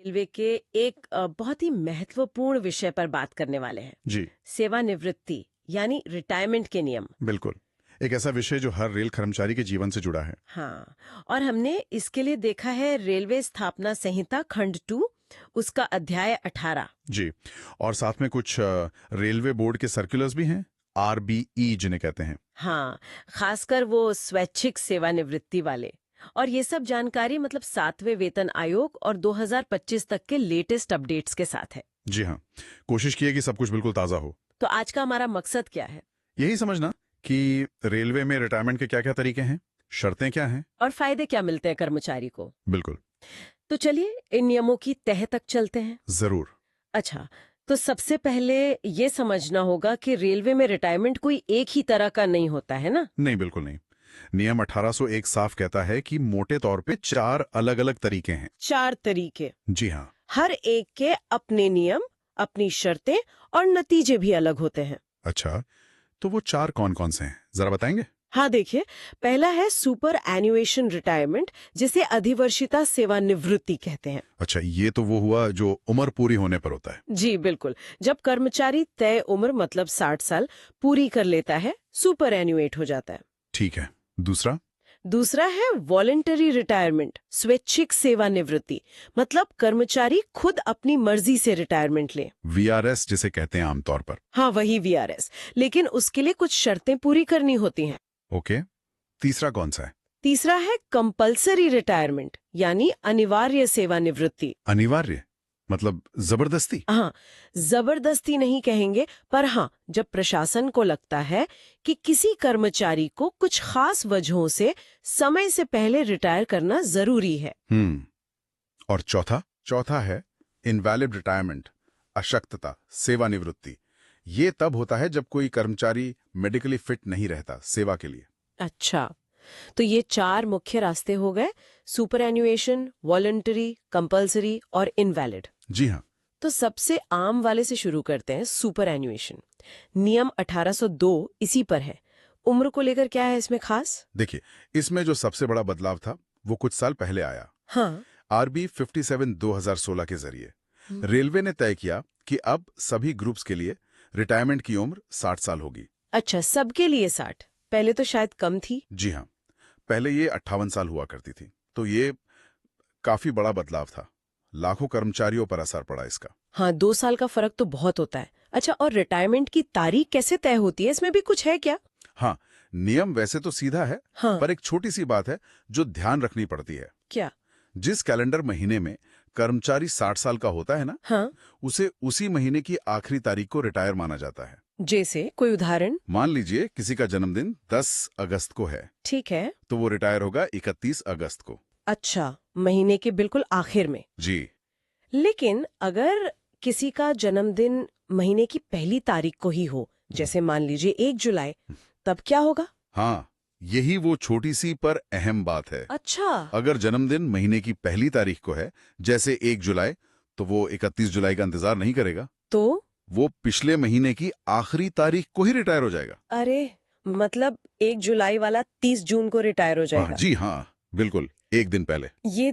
Railway के एक बहुत ही महत्वपूर्ण विषय पर बात करने वाले हैं। जी सेवानिवृत्ति यानी रिटायरमेंट के नियम। बिल्कुल। एक ऐसा विषय जो हर रेल कर्मचारी के जीवन से जुड़ा है। हाँ, और हमने इसके लिए देखा है रेलवे स्थापना संहिता खंड 2 उसका अध्याय 18। जी। और साथ में कुछ रेलवे बोर्ड के सर्कुलर्स भी हैं, आरबीई जिन्हें कहते हैं। हाँ, खासकर वो स्वैच्छिक सेवानिवृत्ति वाले। और ये सब जानकारी मतलब 7वें वेतन आयोग और 2025 तक के लेटेस्ट अपडेट्स के साथ है। जी हाँ, कोशिश की है कि सब कुछ बिल्कुल ताज़ा हो। तो आज का हमारा मकसद क्या है यही समझना कि रेलवे में रिटायरमेंट के क्या क्या तरीके हैं, शर्तें क्या हैं। और फायदे क्या मिलते हैं कर्मचारी को। बिल्कुल। तो चलिए इन नियमों की तह तक चलते हैं। जरूर। अच्छा, तो सबसे पहले ये समझना होगा कि रेलवे में रिटायरमेंट कोई एक ही तरह का नहीं होता है ना। नहीं, बिल्कुल नहीं। नियम 1801 साफ कहता है कि मोटे तौर पे 4 अलग अलग तरीके हैं। 4 तरीके। जी हाँ। हर एक के अपने नियम, अपनी शर्तें और नतीजे भी अलग होते हैं। अच्छा, तो वो 4 कौन कौन से हैं, जरा बताएंगे? हाँ देखिए, पहला है सुपर एन्युएशन रिटायरमेंट, जिसे अधिवर्षिता सेवानिवृत्ति कहते हैं। अच्छा, ये तो वो हुआ जो उम्र पूरी होने पर होता है। जी बिल्कुल, जब कर्मचारी तय उम्र मतलब 60 साल पूरी कर लेता है, सुपर एन्युएट हो जाता है। ठीक है। दूसरा? दूसरा है वॉलंटरी रिटायरमेंट, स्वैच्छिक सेवानिवृत्ति, मतलब कर्मचारी खुद अपनी मर्जी से रिटायरमेंट ले। वीआरएस जिसे कहते हैं आमतौर पर। हाँ वही वीआरएस, लेकिन उसके लिए कुछ शर्तें पूरी करनी होती हैं। ओके। तीसरा कौन सा है? तीसरा है कंपल्सरी रिटायरमेंट यानी अनिवार्य सेवानिवृत्ति। अनिवार्य मतलब जबरदस्ती? हाँ, जबरदस्ती नहीं कहेंगे, पर हाँ, जब प्रशासन को लगता है कि किसी कर्मचारी को कुछ खास वजहों से समय से पहले रिटायर करना जरूरी है। और चौथा? चौथा है इनवैलिड रिटायरमेंट, अशक्तता सेवानिवृत्ति। ये तब होता है जब कोई कर्मचारी मेडिकली फिट नहीं रहता सेवा के लिए। अच्छा, तो ये 4 मुख्य रास्ते हो गए, सुपर एन्युएशन, वॉलंटरी, कंपल्सरी और इनवैलिड। जी हाँ। तो सबसे आम वाले से शुरू करते हैं, सुपर एन्युएशन। नियम 1802 इसी पर है। उम्र को लेकर क्या है इसमें खास? देखिए, इसमें जो सबसे बड़ा बदलाव था वो कुछ साल पहले आया। हाँ। आरबी 57 2016 के जरिए रेलवे ने तय किया कि अब सभी ग्रुप्स के लिए रिटायरमेंट की उम्र 60 साल होगी। अच्छा, सबके लिए 60? पहले तो शायद कम थी। जी हाँ, पहले ये 58 साल हुआ करती थी। तो ये काफी बड़ा बदलाव था। लाखों कर्मचारियों पर असर पड़ा इसका। हाँ, 2 साल का फर्क तो बहुत होता है। अच्छा, और रिटायरमेंट की तारीख कैसे तय होती है, इसमें भी कुछ है क्या? हाँ, नियम वैसे तो सीधा है। हाँ। पर एक छोटी सी बात है जो ध्यान रखनी पड़ती है। क्या? जिस कैलेंडर महीने में कर्मचारी 60 साल का होता है ना, हाँ। उसे उसी महीने की आखिरी तारीख को रिटायर माना जाता है। जैसे कोई उदाहरण? मान लीजिए किसी का जन्मदिन 10 अगस्त को है, ठीक है। तो वो रिटायर होगा 31 अगस्त को। अच्छा, महीने के बिल्कुल आखिर में। जी। लेकिन अगर किसी का जन्मदिन महीने की पहली तारीख को ही हो, जैसे मान लीजिए 1 जुलाई, तब क्या होगा? हाँ, यही वो छोटी सी पर अहम बात है। अच्छा। अगर जन्मदिन महीने की पहली तारीख को है, जैसे 1 जुलाई, तो वो 31 जुलाई का इंतजार नहीं करेगा। तो वो पिछले महीने की आखिरी तारीख को ही रिटायर हो जाएगा। अरे, मतलब 1 जुलाई वाला 30 जून को रिटायर हो जाएगा? जी हाँ, बिल्कुल, एक दिन पहले। ये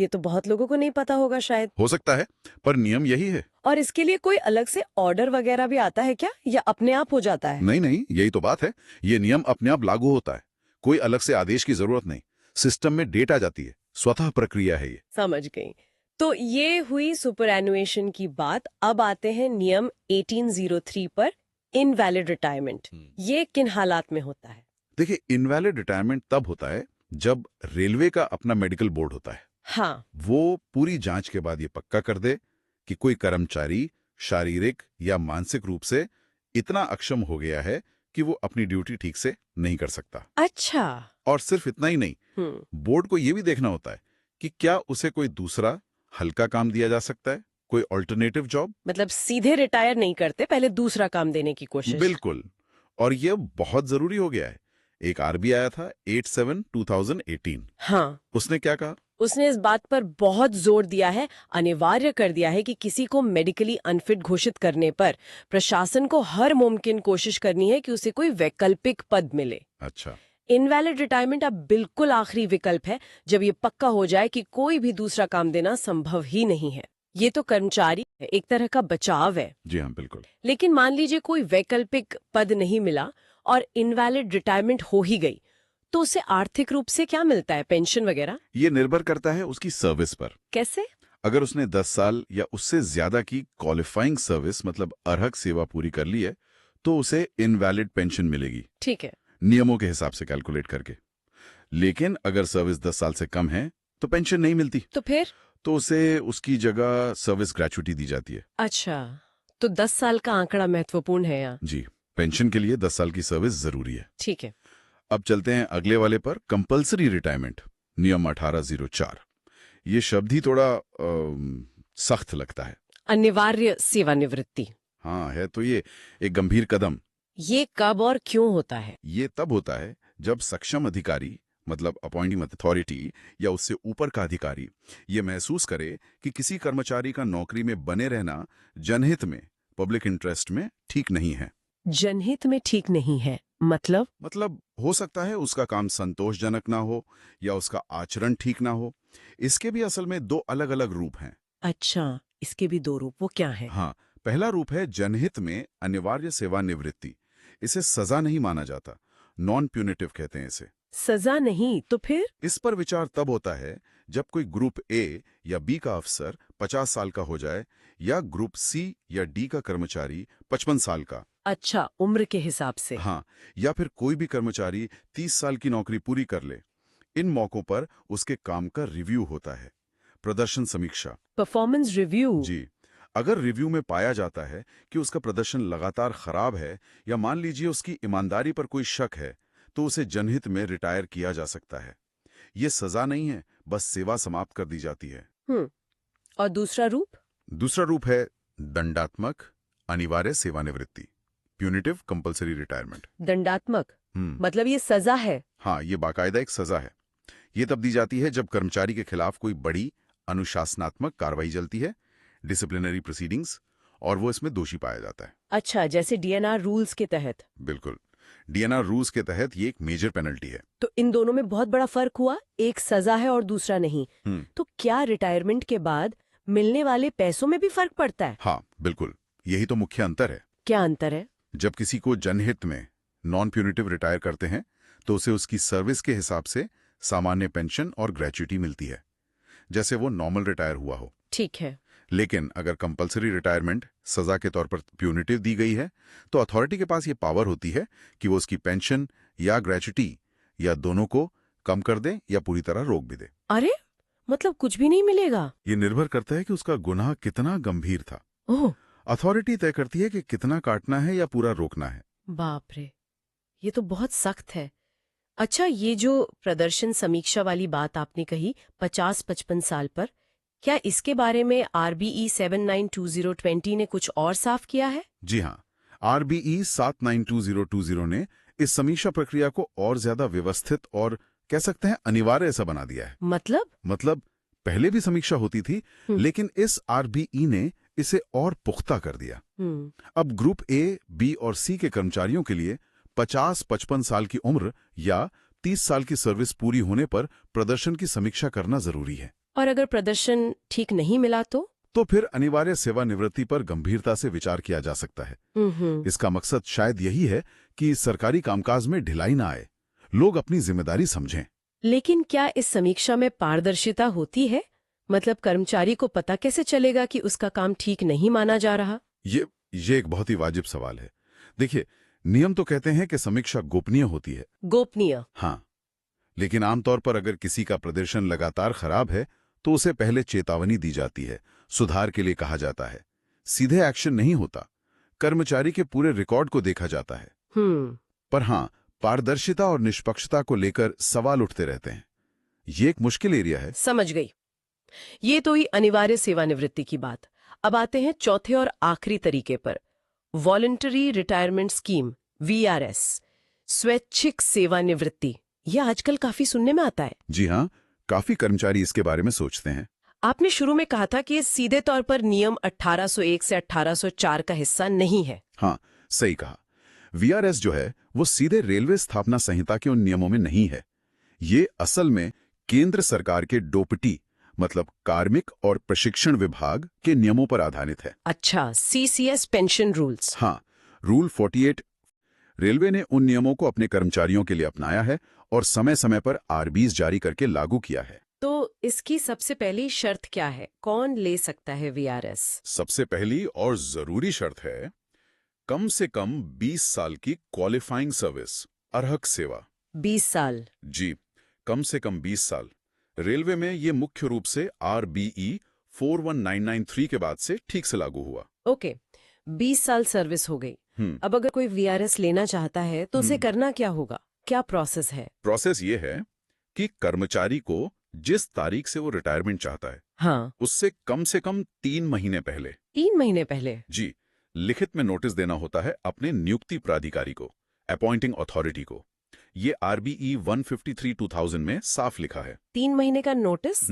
तो बहुत लोगों को नहीं पता होगा शायद। हो सकता है, पर नियम यही है। और इसके लिए कोई अलग से ऑर्डर वगैरह भी आता है क्या, या अपने आप हो जाता है? नहीं नहीं, यही तो बात है। ये नियम अपने आप लागू होता है। कोई अलग से आदेश की जरूरत नहीं। सिस्टम में डेट आ जाती है। स्वतः प्रक्रिया है ये। समझ गई। तो ये हुई सुपरएनुएशन की बात। अब आते हैं नियम 1803 पर, इनवैलिड रिटायरमेंट। ये किन हालात में होता है? देखिए, इनवैलिड रिटायरमेंट तब होता है जब रेलवे का अपना मेडिकल बोर्ड होता है। हाँ। वो पूरी जांच के बाद ये पक्का कर दे कि कोई कर्मचारी शारीरिक या मानसिक रूप से इतना अक्षम हो गया है कि वो अपनी ड्यूटी ठीक से नहीं कर सकता। अच्छा। और सिर्फ इतना ही नहीं, बोर्ड को ये भी देखना होता है कि क्या उसे कोई दूसरा हल्का काम दिया जा सकता है, कोई ऑल्टरनेटिव जॉब। मतलब सीधे रिटायर नहीं करते, पहले दूसरा काम देने की कोशिश। बिल्कुल। और ये बहुत जरूरी हो गया है। एक आरबी आया था 87/2018। हाँ। उसने क्या कहा? उसने इस बात पर बहुत जोर दिया है, अनिवार्य कर दिया है कि किसी को मेडिकली अनफिट घोषित करने पर प्रशासन को हर मुमकिन कोशिश करनी है कि उसे कोई वैकल्पिक पद मिले। अच्छा। इनवैलिड रिटायरमेंट अब बिल्कुल आखिरी विकल्प है, जब ये पक्का हो जाए कि कोई भी दूसरा काम देना संभव ही नहीं है। ये तो कर्मचारी है, एक तरह का बचाव है। जी हाँ, बिल्कुल। लेकिन मान लीजिए कोई वैकल्पिक पद नहीं मिला और इनवैलिड रिटायरमेंट हो ही गई, तो उसे आर्थिक रूप से क्या मिलता है, पेंशन वगैरह? ये निर्भर करता है उसकी सर्विस पर। कैसे? अगर उसने 10 साल या उससे ज्यादा की क्वालिफाइंग सर्विस मतलब अर्हक सेवा पूरी कर ली है तो उसे इनवैलिड पेंशन मिलेगी, ठीक है। नियमों के हिसाब से कैलकुलेट करके। लेकिन अगर सर्विस 10 साल से कम है तो पेंशन नहीं मिलती, तो फिर? तो उसे उसकी जगह सर्विस ग्रेच्युटी दी जाती है। अच्छा, तो 10 साल का आंकड़ा महत्वपूर्ण है यहाँ। जी, पेंशन के लिए 10 साल की सर्विस जरूरी है। ठीक है। अब चलते हैं अगले वाले पर, कंपल्सरी रिटायरमेंट, नियम 1804। ये शब्द ही थोड़ा सख्त लगता है। अनिवार्य सेवानिवृत्ति। हाँ, है तो ये एक गंभीर कदम। ये कब और क्यों होता है? ये तब होता है जब सक्षम अधिकारी मतलब अपॉइंटिंग अथॉरिटी या उससे ऊपर का अधिकारी ये महसूस करे कि किसी कर्मचारी का नौकरी में बने रहना जनहित में, पब्लिक इंटरेस्ट में ठीक नहीं है। जनहित में ठीक नहीं है मतलब? हो सकता है उसका काम संतोषजनक ना हो या उसका आचरण ठीक ना हो। इसके भी असल में दो अलग अलग रूप हैं। अच्छा, इसके भी दो रूप, वो क्या है? हाँ, पहला रूप है जनहित में अनिवार्य सेवानिवृत्ति। इसे सजा नहीं माना जाता, नॉन प्यूनिटिव कहते हैं इसे। सजा नहीं तो फिर? इस पर विचार तब होता है जब कोई ग्रुप ए या बी का अफसर 50 साल का हो जाए या ग्रुप सी या डी का कर्मचारी 55 साल का। अच्छा, उम्र के हिसाब से। हाँ, या फिर कोई भी कर्मचारी 30 साल की नौकरी पूरी कर ले। इन मौकों पर उसके काम का रिव्यू होता है, प्रदर्शन समीक्षा। Performance review. जी, अगर रिव्यू में पाया जाता है कि उसका प्रदर्शन लगातार खराब है या मान लीजिए उसकी ईमानदारी पर कोई शक है, तो उसे जनहित में रिटायर किया जा सकता है। ये सजा नहीं है, बस सेवा समाप्त कर दी जाती है। और दूसरा रूप? दूसरा रूप है दंडात्मक अनिवार्य सेवानिवृत्ति, प्यूनिटिव कंपल्सरी रिटायरमेंट। दंडात्मक मतलब ये सजा है? हाँ, ये बाकायदा एक सजा है। ये तब दी जाती है जब कर्मचारी के खिलाफ कोई बड़ी अनुशासनात्मक कार्रवाई चलती है, डिसिप्लिनरी प्रोसीडिंग्स, और वो इसमें दोषी पाया जाता है। अच्छा, जैसे डीएनआर रूल्स के तहत? बिल्कुल, डीएनआर रूल्स के तहत ये एक मेजर पेनल्टी है। तो इन दोनों में बहुत बड़ा फर्क हुआ, एक सजा है और दूसरा नहीं। तो क्या रिटायरमेंट के बाद मिलने वाले पैसों में भी फर्क पड़ता है? हाँ, बिल्कुल, यही तो मुख्य अंतर है। क्या अंतर है? जब किसी को जनहित में नॉन प्यूनिटिव रिटायर करते हैं तो उसे उसकी सर्विस के हिसाब से सामान्य पेंशन और ग्रेच्युटी मिलती है, जैसे वो नॉर्मल रिटायर हुआ हो। ठीक है। लेकिन अगर कंपल्सरी रिटायरमेंट सजा के तौर पर प्यूनिटिव दी गई है तो अथॉरिटी के पास ये पावर होती है कि वो उसकी पेंशन या ग्रेच्युटी या दोनों को कम कर दे या पूरी तरह रोक भी दे। अरे, मतलब कुछ भी नहीं मिलेगा? ये निर्भर करता है कि उसका गुनाह कितना गंभीर था। ओह, अथॉरिटी तय करती है कि कितना काटना है या पूरा रोकना है। बाप रे, ये तो बहुत सख्त है। अच्छा, ये जो प्रदर्शन समीक्षा वाली बात आपने कही 50-55 साल पर, क्या इसके बारे में आरबीई 792020 ने कुछ और साफ किया है? जी हाँ, आरबीई 792020 ने इस समीक्षा प्रक्रिया को और ज्यादा व्यवस्थित और कह सकते हैं अनिवार्य ऐसा बना दिया है। मतलब पहले भी समीक्षा होती थी, लेकिन इस आरबीई ने इसे और पुख्ता कर दिया। अब ग्रुप ए, बी और सी के कर्मचारियों के लिए 50-55 साल की उम्र या 30 साल की सर्विस पूरी होने पर प्रदर्शन की समीक्षा करना जरूरी है। और अगर प्रदर्शन ठीक नहीं मिला तो फिर अनिवार्य सेवानिवृत्ति पर गंभीरता से विचार किया जा सकता है। इसका मकसद शायद यही है कि सरकारी कामकाज में ढिलाई ना आए, लोग अपनी जिम्मेदारी समझें। लेकिन क्या इस समीक्षा में पारदर्शिता होती है? मतलब कर्मचारी को पता कैसे चलेगा कि उसका काम ठीक नहीं माना जा रहा? ये एक बहुत ही वाजिब सवाल है। देखिए, नियम तो कहते हैं कि समीक्षा गोपनीय होती है। गोपनीय? हाँ, लेकिन आमतौर पर अगर किसी का प्रदर्शन लगातार खराब है तो उसे पहले चेतावनी दी जाती है, सुधार के लिए कहा जाता है। सीधे एक्शन नहीं होता, कर्मचारी के पूरे रिकॉर्ड को देखा जाता है। पर हाँ, पारदर्शिता और निष्पक्षता को लेकर सवाल उठते रहते हैं। ये एक मुश्किल एरिया है। समझ गई। ये तो ही अनिवार्य सेवानिवृत्ति की बात। अब आते हैं चौथे और आखिरी तरीके पर, वॉलंटरी रिटायरमेंट स्कीम, वीआरएस, स्वैच्छिक सेवानिवृत्ति। यह आजकल काफी सुनने में आता है। जी हाँ, काफी कर्मचारी इसके बारे में सोचते हैं। आपने शुरू में कहा था कि ये सीधे तौर पर नियम 1801 से 1804 का हिस्सा नहीं है। हाँ, सही कहा। वीआरएस जो है वो सीधे रेलवे स्थापना संहिता के उन नियमों में नहीं है। ये असल में केंद्र सरकार के डोपटी मतलब कार्मिक और प्रशिक्षण विभाग के नियमों पर आधारित है। अच्छा, सीसीएस पेंशन रूल्स। हाँ, रूल 48। रेलवे ने उन नियमों को अपने कर्मचारियों के लिए अपनाया है और समय समय पर आरबीज जारी करके लागू किया है। तो इसकी सबसे पहली शर्त क्या है? कौन ले सकता है वीआरएस? सबसे पहली और जरूरी शर्त है कम से कम 20 साल की क्वालिफाइंग सर्विस, अर्हक सेवा। 20 साल? जी, कम से कम 20 साल। रेलवे में ये मुख्य रूप से RBE 41993 के बाद से ठीक से लागू हुआ। ओके, 20 साल सर्विस हो गई। अब अगर कोई वीआरएस लेना चाहता है तो उसे करना क्या होगा? क्या प्रोसेस है? प्रोसेस ये है कि कर्मचारी को जिस तारीख से वो रिटायरमेंट चाहता है, हाँ, उससे कम से कम 3 महीने पहले 3 महीने पहले? जी, लिखित में नोटिस देना होता है अपने नियुक्ति प्राधिकारी को, अपॉइंटिंग अथॉरिटी को। ये RBE 153/2000 में साफ लिखा है। 3 महीने का नोटिस?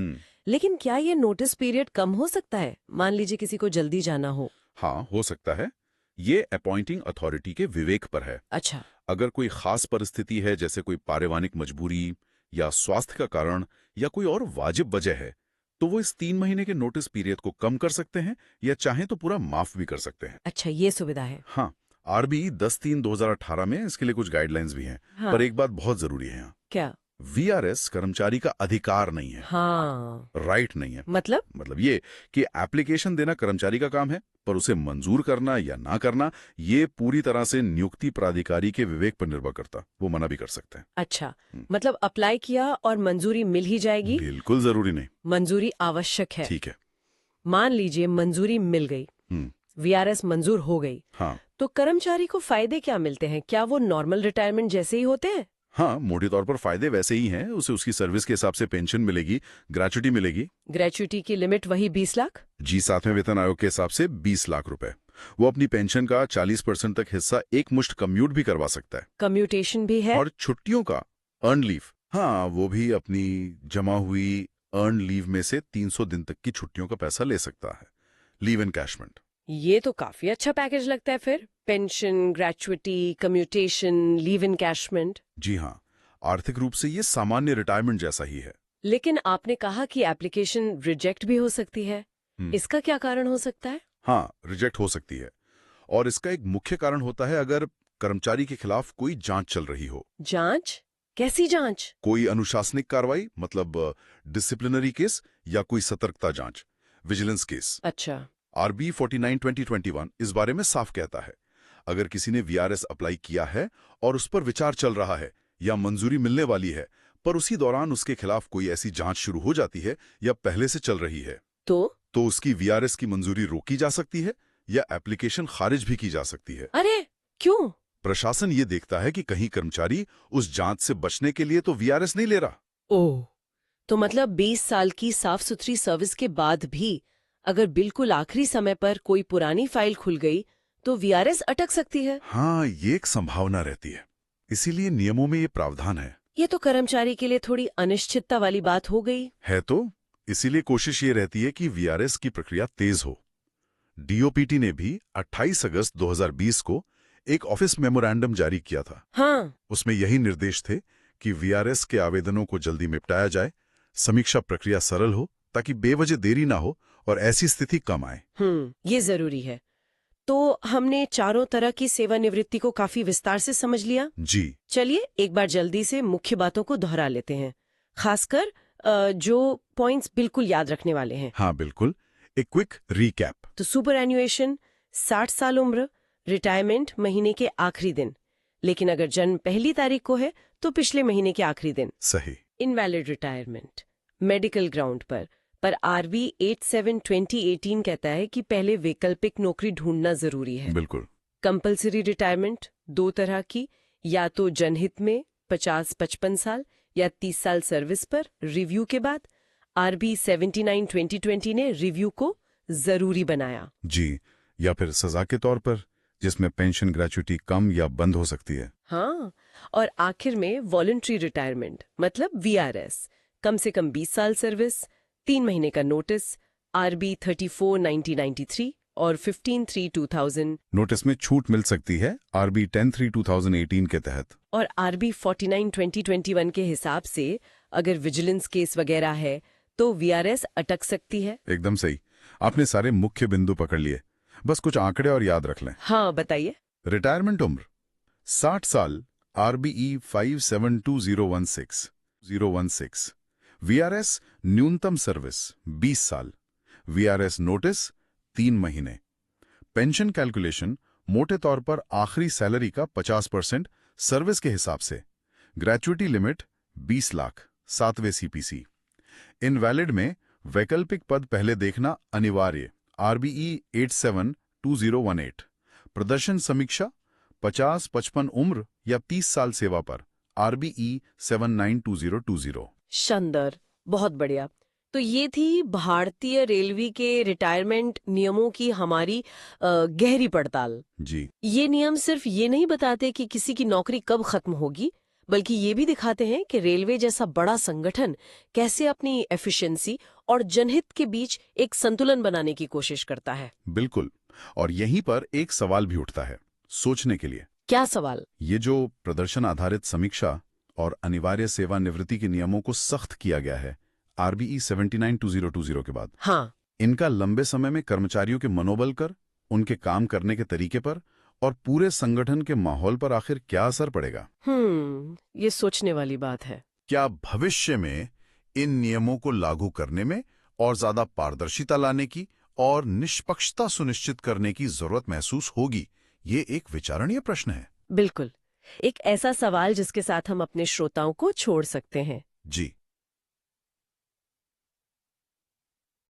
लेकिन क्या ये नोटिस पीरियड कम हो सकता है? मान लीजिए किसी को जल्दी जाना हो। हाँ, हो सकता है। ये अपॉइंटिंग अथॉरिटी के विवेक पर है। अच्छा। अगर कोई खास परिस्थिति है, जैसे कोई पारिवारिक मजबूरी या स्वास्थ्य का कारण या कोई और वाजिब वजह है, तो वो इस 3 महीने के नोटिस पीरियड को कम कर सकते हैं या चाहें तो पूरा माफ भी कर सकते हैं। अच्छा, ये सुविधा है। हाँ, RBE 10/3/2018 में इसके लिए कुछ गाइडलाइंस भी हैं। हाँ। पर एक बात बहुत जरूरी है यहाँ, क्या? VRS कर्मचारी का अधिकार नहीं है। हाँ। राइट नहीं है। मतलब ये कि एप्लीकेशन देना कर्मचारी का काम है, पर उसे मंजूर करना या ना करना ये पूरी तरह से नियुक्ति प्राधिकारी के विवेक पर निर्भर करता। वो मना भी कर सकते हैं। अच्छा, मतलब अप्लाई किया और मंजूरी मिल ही जाएगी? बिल्कुल जरूरी नहीं। मंजूरी आवश्यक है। ठीक है। मान लीजिए मंजूरी मिल गई, वीआरएस मंजूर हो गई, हाँ, तो कर्मचारी को फायदे क्या मिलते हैं? क्या वो नॉर्मल रिटायरमेंट जैसे ही होते हैं? हाँ, मोटे तौर पर फायदे वैसे ही हैं। उसे उसकी सर्विस के हिसाब से पेंशन मिलेगी, ग्रेच्युटी मिलेगी। ग्रेच्युटी की लिमिट वही 20 लाख? जी, 7वें वेतन आयोग के हिसाब से 20 लाख रुपए। वो अपनी पेंशन का 40% तक हिस्सा एक मुश्त कम्यूट भी करवा सकता है। कम्यूटेशन भी है? और छुट्टियों का अर्न लीव, हाँ, वो भी अपनी जमा हुई अर्न लीव में से 300 दिन तक की छुट्टियों का पैसा ले सकता है। Leave encashment. ये तो काफी अच्छा पैकेज लगता है फिर। Pension, gratuity, commutation, leave encashment. जी हाँ, आर्थिक रूप से ये सामान्य रिटायरमेंट जैसा ही है। लेकिन आपने कहा कि एप्लीकेशन रिजेक्ट भी हो सकती है। इसका क्या कारण हो सकता है? हाँ, रिजेक्ट हो सकती है। और इसका एक मुख्य कारण होता है अगर कर्मचारी के खिलाफ कोई जांच चल रही हो। जांच? कैसी जांच? कोई अनुशासनिक कार्रवाई, मतलब डिसिप्लिनरी केस, या कोई सतर्कता जांच, विजिलेंस केस। अच्छा। RBE 49/2021 इस बारे में साफ कहता है, अगर किसी ने VRS अप्लाई किया है और उस पर विचार चल रहा है या मंजूरी मिलने वाली है, पर उसी दौरान उसके खिलाफ कोई ऐसी जांच शुरू हो जाती है या पहले से चल रही है, तो उसकी VRS की मंजूरी रोकी जा सकती है या एप्लीकेशन खारिज भी की जा सकती है। अरे क्यों? प्रशासन ये देखता है कि कहीं कर्मचारी उस जांच से बचने के लिए तो VRS नहीं ले रहा। ओह, तो मतलब 20 साल की साफ सुथरी सर्विस के बाद भी अगर बिल्कुल आखिरी समय पर कोई पुरानी फाइल खुल गई तो VRS अटक सकती है? हाँ, ये एक संभावना रहती है। इसीलिए नियमों में ये प्रावधान है। ये तो कर्मचारी के लिए थोड़ी अनिश्चितता वाली बात हो गई है तो इसीलिए कोशिश ये रहती है कि VRS की प्रक्रिया तेज हो। DOPT ने भी 28 अगस्त 2020 को एक ऑफिस मेमोरेंडम जारी किया था। हाँ। उसमें यही निर्देश थे कि VRS के आवेदनों को जल्दी निपटाया जाए, समीक्षा प्रक्रिया सरल हो ताकि बेवजह देरी ना हो और ऐसी स्थिति कम आए। ये जरूरी है। तो हमने चारों तरह की सेवानिवृत्ति को काफी विस्तार से समझ लिया। जी, चलिए एक बार जल्दी से मुख्य बातों को दोहरा लेते हैं, खासकर जो पॉइंट्स बिल्कुल याद रखने वाले हैं। हाँ बिल्कुल, एक क्विक रीकैप। तो सुपर एन्युएशन, 60 साल उम्र, रिटायरमेंट महीने के आखिरी दिन, लेकिन अगर जन्म पहली तारीख को है तो पिछले महीने के आखिरी दिन। सही। इनवैलिड रिटायरमेंट मेडिकल ग्राउंड पर RBE 87/2018 कहता है कि पहले वैकल्पिक नौकरी ढूंढना जरूरी है। बिल्कुल। कंपलसरी रिटायरमेंट 2 तरह की, या तो जनहित में 50-55 साल या 30 साल सर्विस पर रिव्यू के बाद। RBE 79/2020 ने रिव्यू को जरूरी बनाया। जी, या फिर सजा के तौर पर, जिसमें पेंशन ग्रेच्युटी कम या बंद हो सकती है। हाँ, और आखिर में वॉलंटरी रिटायरमेंट मतलब VRS, कम से कम 20 साल सर्विस, 3 महीने का नोटिस, RBE 34/1993, और 15/3/2000 नोटिस में छूट मिल सकती है RB 10/3/2018 के तहत। और RB 49/2021 के हिसाब से अगर विजिलेंस केस वगैरह है तो VRS अटक सकती है। एकदम सही, आपने सारे मुख्य बिंदु पकड़ लिए। बस कुछ आंकड़े और याद रख लें। हाँ, बताइए। रिटायरमेंट उम्र 60 साल, RBE 572016 VRS न्यूनतम सर्विस 20 साल, VRS नोटिस 3 महीने। पेंशन कैलकुलेशन मोटे तौर पर आखिरी सैलरी का 50% सर्विस के हिसाब से। ग्रेचुइटी लिमिट 20 लाख, 7वें CPC। इनवैलिड में वैकल्पिक पद पहले देखना अनिवार्य, RBE 872018। प्रदर्शन समीक्षा 50-55 उम्र या 30 साल सेवा पर, RBE 792020। शानदार, बहुत बढ़िया। तो ये थी भारतीय रेलवे के रिटायरमेंट नियमों की हमारी गहरी पड़ताल। जी, ये नियम सिर्फ ये नहीं बताते कि किसी की नौकरी कब खत्म होगी, बल्कि ये भी दिखाते हैं कि रेलवे जैसा बड़ा संगठन कैसे अपनी एफिशिएंसी और जनहित के बीच एक संतुलन बनाने की कोशिश करता है। बिल्कुल। और यहीं पर एक सवाल भी उठता है सोचने के लिए। क्या सवाल? ये जो प्रदर्शन आधारित समीक्षा और अनिवार्य सेवानिवृत्ति के नियमों को सख्त किया गया है RBE 792020 के बाद, हाँ, इनका लंबे समय में कर्मचारियों के मनोबल कर, उनके काम करने के तरीके पर और पूरे संगठन के माहौल पर आखिर क्या असर पड़ेगा? ये सोचने वाली बात है। क्या भविष्य में इन नियमों को लागू करने में और ज्यादा पारदर्शिता लाने की और निष्पक्षता सुनिश्चित करने की जरूरत महसूस होगी? ये एक विचारणीय प्रश्न है। बिल्कुल, एक ऐसा सवाल जिसके साथ हम अपने श्रोताओं को छोड़ सकते हैं। जी।